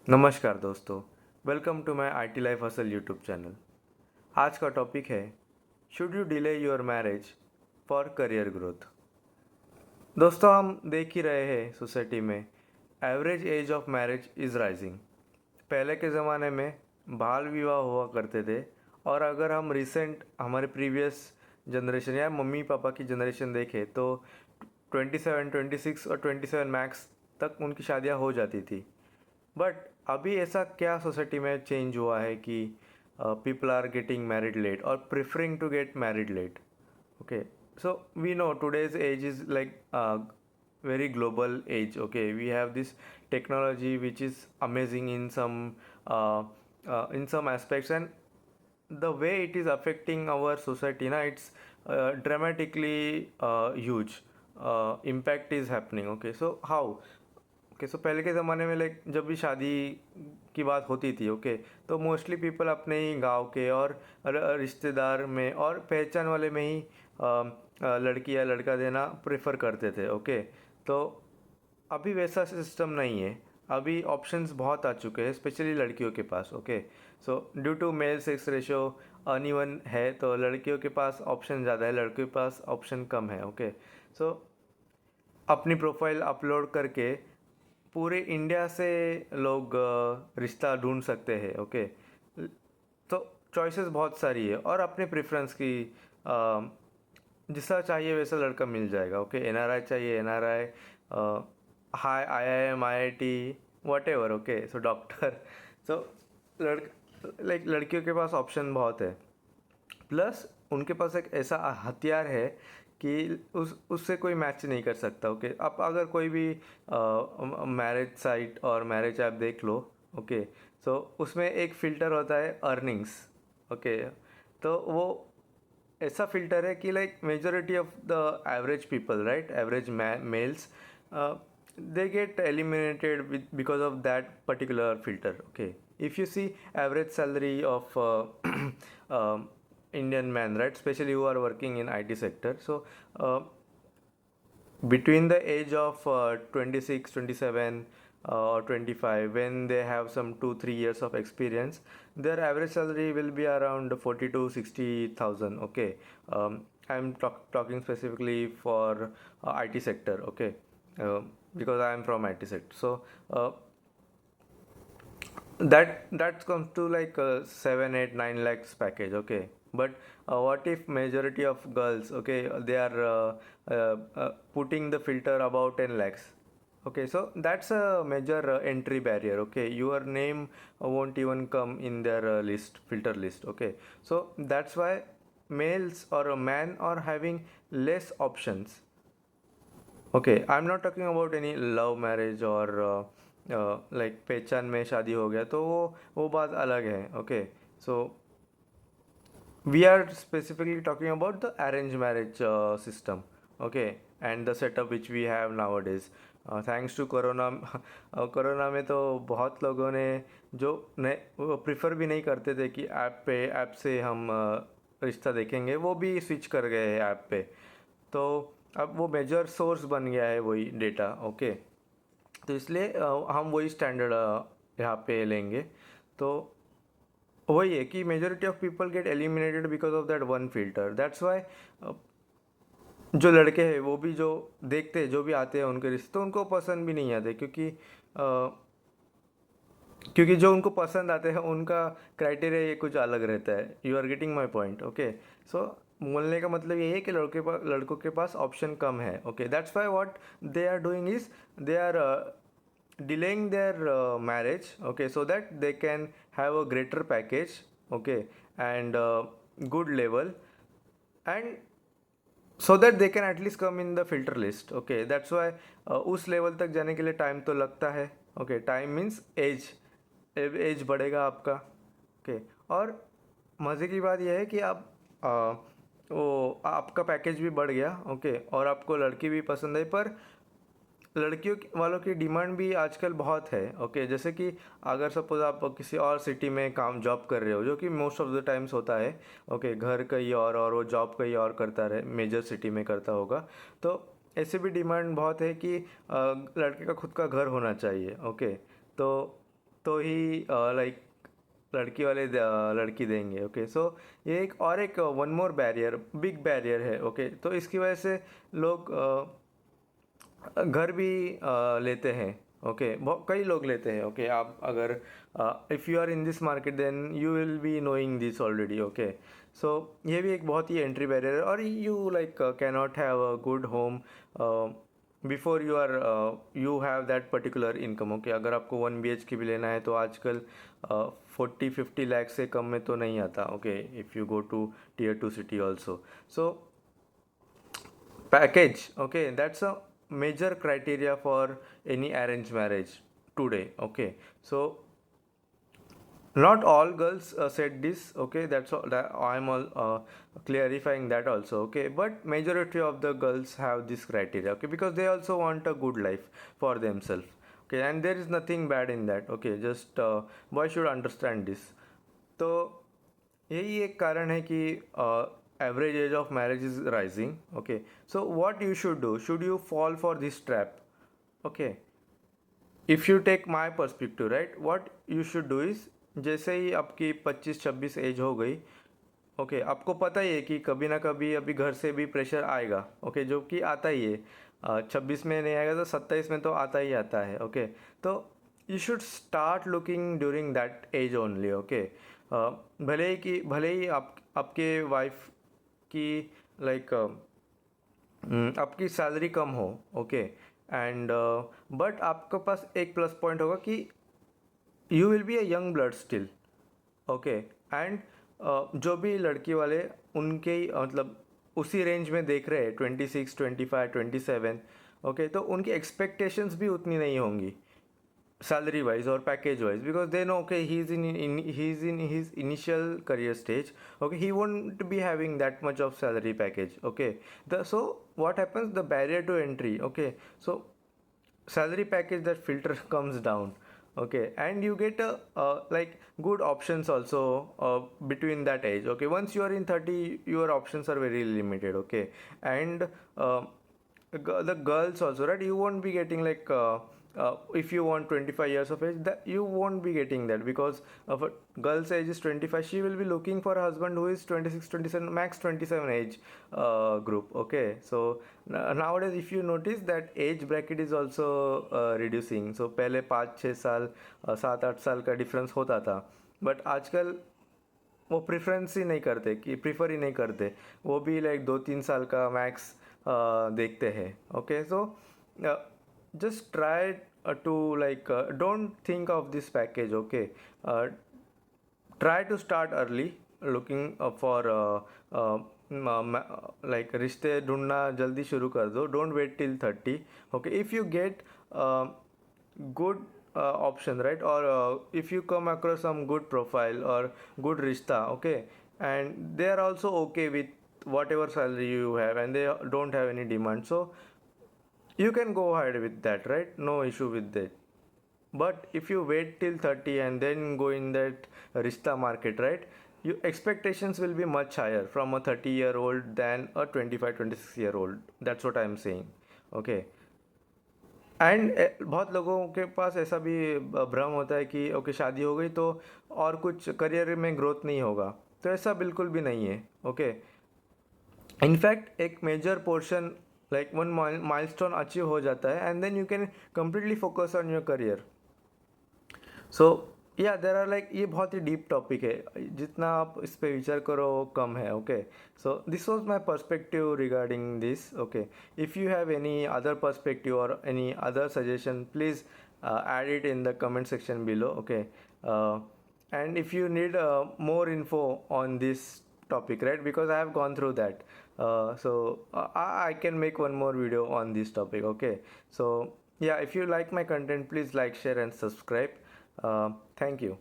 नमस्कार दोस्तों, welcome to my IT life hustle YouTube channel. आज का टॉपिक है should you delay your marriage for career growth. दोस्तों, हम देख ही रहे हैं सोसाइटी में average age of marriage is rising. पहले के ज़माने में बाल विवाह हुआ करते थे, और अगर हम रिसेंट हमारे प्रीवियस जनरेशन या मम्मी पापा की जनरेशन देखें तो 27, 26 और 27 मैक्स तक उनकी शादियां हो जाती थी। बट अभी ऐसा क्या सोसाइटी में चेंज हुआ है कि people are getting married late और preferring to get married late. Okay, so we know today's age is like very global age. Okay, we have this technology which is amazing uh, in some aspects, and the way it is affecting our society now, it's dramatically huge impact is happening. Okay, so how? Okay, so पहले के ज़माने में like जब भी शादी की बात होती थी, ओके, तो मोस्टली पीपल अपने ही गांव के और रिश्तेदार में और पहचान वाले में ही लड़की या लड़का देना प्रेफर करते थे। ओके, तो अभी वैसा सिस्टम नहीं है। अभी ऑप्शंस बहुत आ चुके हैं, स्पेशली लड़कियों के पास। Okay, so due to male sex ratio uneven है, तो लड़कियों के पास ऑप्शन ज़्यादा है, लड़कियों के पास ऑप्शन कम है। ओके, सो अपनी प्रोफाइल अपलोड करके पूरे इंडिया से लोग रिश्ता ढूंढ सकते हैं। ओके, तो चॉइसेस बहुत सारी है, और अपने प्रेफरेंस की जिसा चाहिए वैसा लड़का मिल जाएगा। ओके, एनआरआई चाहिए NRI, high IIM IIT whatever. Okay, so doctor, so लड़ लाइक लड़कियों के पास ऑप्शन बहुत है। प्लस उनके पास एक ऐसा हथियार है कि उससे कोई मैच नहीं कर सकता। ओके, आप अगर कोई भी मैरिज साइट और मैरिज ऐप देख लो, ओके, सो उसमें एक फ़िल्टर होता है अर्निंग्स। ओके, तो वो ऐसा फ़िल्टर है कि like majority of the average people, right, average males, they get eliminated because of that particular filter. Okay, if you see average salary of Indian man, right, especially who are working in IT sector, so between the age of 26, 27 or 25, when they have some 2 3 years of experience, their average salary will be around 40 to 60,000. Okay, I'm talking specifically for IT sector. Okay, uh, because I am from IT sector, so that comes to like 7 8 9 lakhs package. Okay, but what if majority of girls, okay, they are putting the filter about 10 lakhs. Okay, so that's a major entry barrier. Okay, your name won't even come in their filter list. Okay, so that's why males or a man are having less options. Okay, I am not talking about any love marriage और like पहचान में शादी हो गया, तो वो बात अलग है। Okay, so we are specifically talking about the arrange marriage system. Okay, and the setup which we have nowadays, thanks to corona. Corona में तो बहुत लोगों ने जो प्रिफर भी नहीं करते थे कि ऐप से हम रिश्ता देखेंगे, वो भी स्विच कर गए हैं ऐप पे। तो अब वो मेजर सोर्स बन गया है वही डेटा। ओके, तो इसलिए हम वही स्टैंडर्ड यहाँ पे लेंगे। तो वही है कि majority of people get eliminated because of that one filter. That's why जो लड़के हैं वो भी जो देखते हैं, जो भी आते हैं उनके रिश्ते, तो उनको पसंद भी नहीं आते, क्योंकि जो उनको पसंद आते हैं उनका क्राइटेरिया ये कुछ अलग रहता है। You are getting my point. Okay, so बोलने का मतलब ये है कि लड़कों के पास ऑप्शन कम है। Okay, that's why what they are doing is they are delaying their marriage. Okay, so that they can have a greater package. Okay, and good level, and so that they can at least come in the filter list. Okay, that's why उस level तक जाने के लिए time तो लगता है। Okay, time means age, age बढ़ेगा आपका। ओके, और मज़े की बात यह है कि आप वो आपका पैकेज भी बढ़ गया। ओके, और आपको लड़की भी पसंद है, पर वालों की डिमांड भी आजकल बहुत है। ओके, जैसे कि अगर सपोज आप किसी और सिटी में काम जॉब कर रहे हो, जो कि मोस्ट ऑफ द टाइम्स होता है। ओके, घर कहीं और वो जॉब कहीं और करता रहे, मेजर सिटी में करता होगा, तो ऐसे भी डिमांड बहुत है कि लड़के का खुद का घर होना चाहिए। ओके, तो तो ही लाइक लड़की वाले लड़की देंगे। ओके, सो ये एक one more barrier, big barrier है। ओके, तो इसकी वजह से लोग घर भी लेते हैं। ओके, बहुत कई लोग लेते हैं। ओके, आप अगर if you are in this market then you will be knowing this already. Okay, so ये भी एक बहुत ही एंट्री बैरियर है। और you like can not have a good home before you have that particular income. Okay, अगर आपको 1 BHK भी लेना है तो आजकल 40-50 लाख से कम में तो नहीं आता। Okay, if you go to Tier 2 city also. So package, okay, that's a major criteria for any arranged marriage today. Okay, so not all girls said this. Okay, that's all that I'm all clarifying that also. Okay, but majority of the girls have this criteria. Okay, because they also want a good life for themselves. Okay, and there is nothing bad in that. Okay, just boys should understand this. तो यही एक कारण है कि average age of marriage is rising. Okay, so what you should do, should you fall for this trap? Okay, if you take my perspective, right, what you should do is, जैसे ही आपकी 25-26 as हो गई, okay, आपको पता ही है कि कभी ना कभी अभी घर से भी प्रेशर आएगा। ओके, जो कि आता ही है। 26 में नहीं आएगा तो 27 में तो आता ही आता है। ओके, तो you should start looking during that age only. Okay, भले ही आपके वाइफ की लाइक आपकी सैलरी कम हो। ओके, एंड बट आपके पास एक प्लस पॉइंट होगा कि you will be a young blood still. Okay, and जो भी लड़की वाले उनके ही मतलब उसी रेंज में देख रहे हैं, 26, 25, 27। ओके, तो उनकी एक्सपेक्टेशंस भी उतनी नहीं होंगी salary wise or package wise, because they know, okay, he's in his initial career stage. Okay, he won't be having that much of salary package. Okay, so what happens, the barrier to entry. Okay, so salary package, that filter comes down. Okay, and you get a like good options also between that age. Okay, once you are in 30 your options are very limited. Okay, and the girls also, right, you won't be getting like if you want 25 years of age, that you won't be getting that, because of a girl's age is 25, she will be looking for a husband who is 26, 27, max 27 age group. Okay, so nowadays if you notice that age bracket is also reducing. So पहले 5-6 साल 7-8 साल का difference होता था, but आजकल वो preference ही नहीं करते, कि प्रीफर ही नहीं करते, वो भी लाइक 2-3 साल का मैक्स देखते हैं। Okay, so just try to like don't think of this package. Okay, try to start early looking for like रिश्ते ढूंढना जल्दी शुरू कर दो, don't wait till 30. Okay, if you get good option, right, or if you come across some good profile or good rishta, okay, and they are also okay with whatever salary you have and they don't have any demand, so you can go ahead with that, right, no issue with that. But if you wait till 30 and then go in that rishta market, right, your expectations will be much higher from a 30-year-old than a 25-26-year-old. That's what I'm saying. Okay, and बहुत लोगों के पास ऐसा भी भ्रम होता है कि okay शादी हो गई तो और कुछ करियर में ग्रोथ नहीं होगा, तो ऐसा बिल्कुल भी नहीं है। ओके, इनफैक्ट एक major portion like one milestone achieve हो जाता है and then you can completely focus on your career. So yeah there are like, ये बहुत ही डीप टॉपिक है, जितना आप इस पर विचार करो वो कम है। Okay, so this was my perspective regarding this. Okay, if you have any other perspective और any other suggestion, please add it in the comment section below. Okay, and if you need more info on this topic, right, because I have gone through that, so I can make one more video on this topic. Okay, so yeah, if you like my content, please like, share and subscribe. Thank you.